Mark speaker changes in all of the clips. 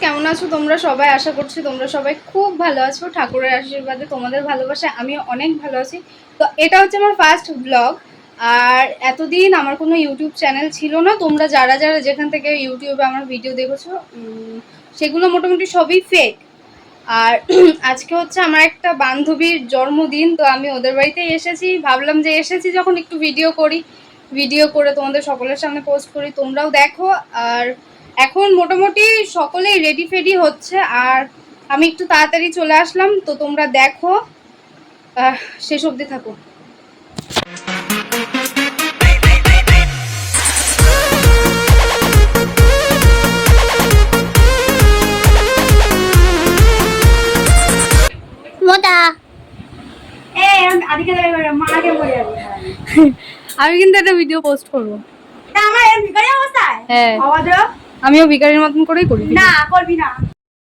Speaker 1: কেমন আছো তোমরা সবাই? আশা করছি তোমরা সবাই খুব ভালো আছো। ঠাকুরের আশীর্বাদে তোমাদের ভালোবাসায় আমি অনেক ভালো আছি। তো এটা হচ্ছে আমার ফার্স্ট ব্লগ। আর এতদিন আমার কোনো ইউটিউব চ্যানেল ছিল না। তোমরা যারা যারা যেখান থেকে ইউটিউবে আমার ভিডিও দেখেছো সেগুলো মোটামুটি সবই ফেক। আর আজকে হচ্ছে আমার একটা বান্ধবীর জন্মদিন, তো আমি ওদের বাড়িতেই এসেছি। ভাবলাম যে এসেছি যখন একটু ভিডিও করে তোমাদের সকলের সামনে পোস্ট করি, তোমরাও দেখো। আর এখন মোটামুটি সকলেই রেডি ফেডি হচ্ছে, আর আমি একটু তাড়াতাড়ি চলে আসলাম। তো তোমরা দেখো, শেষ অবধি থাকো। আমি কিন্তু একটা ভিডিও পোস্ট করবো। হ্যাঁ, আমিও ভিখারির মতন করেই করি। না করবি না।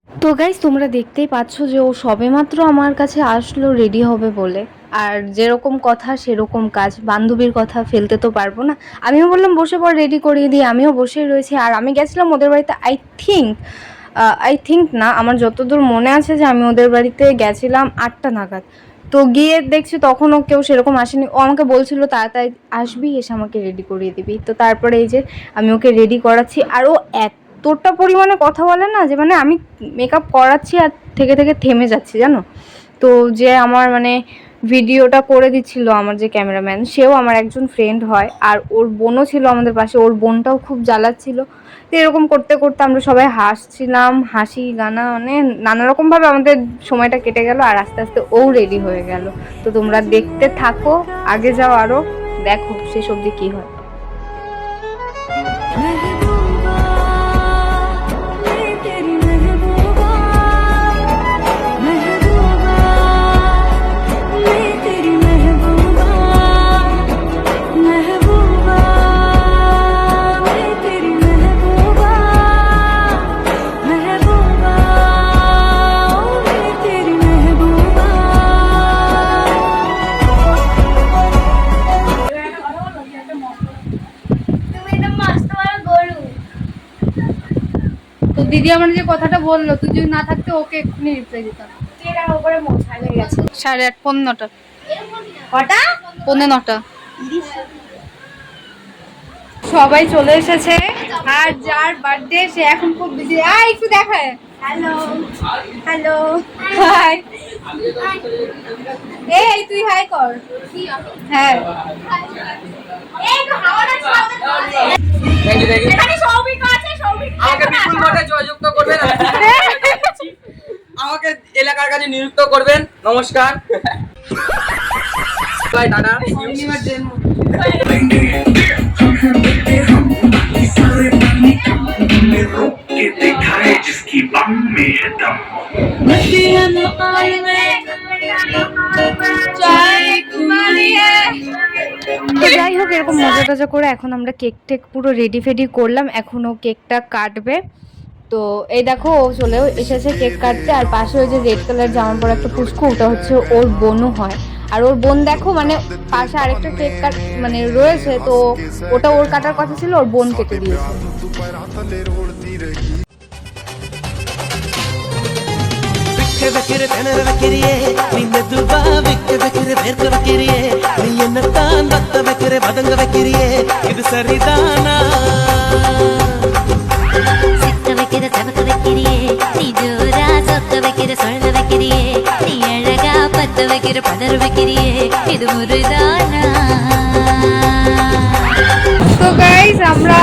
Speaker 1: তো গাইস, তোমরা দেখতেই পাচ্ছ যে ও সবেমাত্র আমার কাছে আসলো রেডি হবে বলে। আর যেরকম কথা সেরকম কাজ, বান্ধবীর কথা ফেলতে তো পারবো না। আমিও বললাম বসে পর, রেডি করিয়ে দিই। আমিও বসেই রয়েছি। আর আমি গেছিলাম ওদের বাড়িতে আই থিঙ্ক না, আমার যতদূর মনে আছে যে আমি ওদের বাড়িতে গেছিলাম 8টা নাগাদ। তো গিয়ে দেখছি তখনও কেউ সেরকম আসেনি। ও আমাকে বলছিল তাড়াতাড়ি আসবি, এসে আমাকে রেডি করিয়ে দিবি। তো তারপরে এই যে আমি ওকে রেডি করাচ্ছি। আর ও এতটা পরিমাণে কথা বলে না যে মানে আমি মেকআপ করাচ্ছি আর থেকে থেকে থেমে যাচ্ছি, জানো তো। যে আমার মানে ভিডিওটা করে দিচ্ছিল আমার যে ক্যামেরাম্যান, সেও আমার একজন ফ্রেন্ড হয়। আর ওর বোনও ছিল আমাদের পাশে, ওর বোনটাও খুব জ্বালাচ্ছিল। তো এরকম করতে করতে আমরা সবাই হাসছিলাম, হাসি গানা মানে নানা রকমভাবে আমাদের সময়টা কেটে গেল। আর আস্তে আস্তে ও রেডি হয়ে গেল। তো তোমরা দেখতে থাকো, আগে যাও আরও, দেখো শেষ অবধি কী হয়। তো দিদি আমার যে কথাটা বললো, তুই যদি না থাকতে ওকে এক্ষুনি রিপ্লাই দিতাম। 8:30, 9:30। কটা? 9:15। সবাই চলে এসেছে। আর যার বার্থডে সে এখন খুব বিজি। একটু দেখায়। Hello hello, hi. এই তুই হাই কর। হ্যাঁ,
Speaker 2: আমাকে বিপুল মঠে জয়যুক্ত করবেন, আমাকে এলাকার কাছে নিযুক্ত করবেন। নমস্কার, বাই, টাটা।
Speaker 1: তো যাই হোক, এরকম মজা টজা করে এখন আমরা কেক টেক পুরো রেডি ফেডি করলাম। এখন ও কেকটা কাটবে। তো এই দেখো, ও চলেও এসেছে কেক কাটতে। আর পাশে ওই যে রেড কালার জামার পর একটা পুষ্কু, ওটা হচ্ছে ওর বোনও হয়। আর ওর বোন দেখো, মানে পাশে আরেকটা কেক মানে রয়েছে, তো ওটা ওর কাটার কথা ছিল, ওর বোন কেটে দিয়েছে।
Speaker 2: ಇದು ಸರಿದಾನಾ?
Speaker 1: তো গাইস, আমরা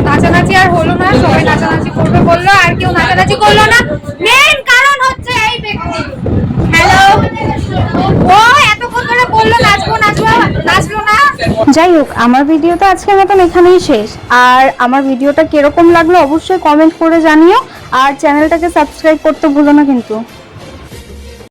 Speaker 1: নাচানাচি আর হলো না। সবাই নাচানাচি করবে বললো, আর কেউ নাচানাচি করলো না। মেন কারণ হচ্ছে এই ব্যক্তি। হ্যালো, ও এতক্ষণ ধরে বললো নাচবো নাচবো, নাচলো না। যাই হোক, আমার ভিডিওটা আজকের মতন এখানেই শেষ। আর আমার ভিডিওটা কিরকম লাগলো অবশ্যই কমেন্ট করে জানিও। আর চ্যানেলটাকে সাবস্ক্রাইব করতে ভুলো না কিন্তু।